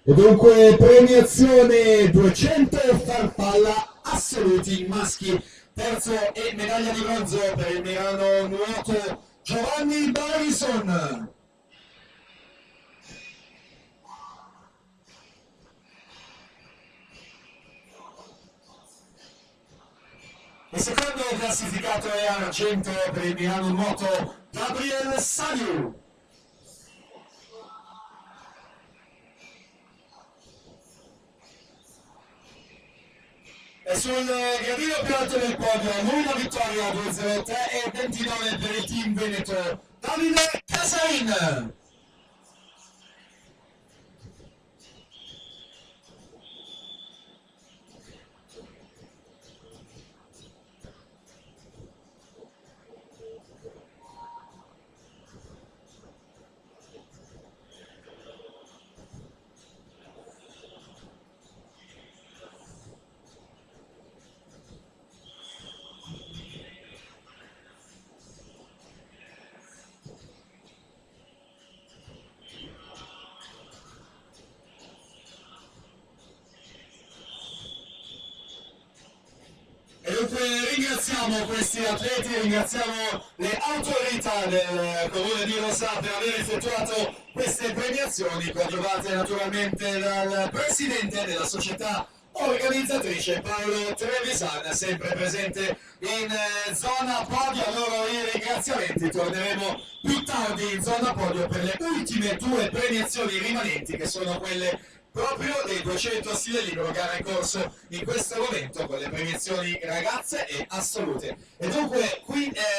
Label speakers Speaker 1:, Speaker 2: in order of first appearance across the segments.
Speaker 1: E dunque premiazione 200 farfalla assoluti maschi, terzo e medaglia di bronzo per il Milano Nuoto Giovanni Barison. Il secondo classificato è argento per il Milano Nuoto Gabriel Saliu. E sul gradino più alto del podio, lui la vittoria 2-0-3 e 29 per il team Veneto, Davide Casarin. E dunque ringraziamo questi atleti, ringraziamo le autorità del Comune di Rosà per aver effettuato queste premiazioni, coadiuvate naturalmente dal presidente della società organizzatrice Paolo Trevisan, sempre presente in zona podio. A loro i ringraziamenti, torneremo più tardi in zona podio per le ultime due premiazioni rimanenti, che sono quelle proprio dei 200 stile libero, gara in corso in questo momento con le premiazioni ragazze e assolute. E dunque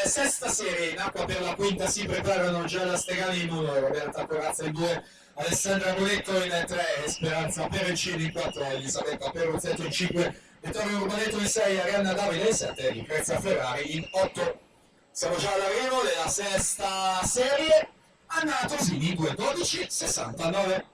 Speaker 1: sesta serie in acqua per la quinta, si preparano Giada Stegani in 1, Roberta Corazza in 2, Alessandra Bonetto in 3, Speranza Perencini in 4, Elisabetta Perruzzetto in 5, Vittorio Urbanetto in 6, Arianna Davide in 7 e Lucrezia Ferrari in 8. Siamo già all'arrivo della sesta serie, Anna Tosini 2:12:69.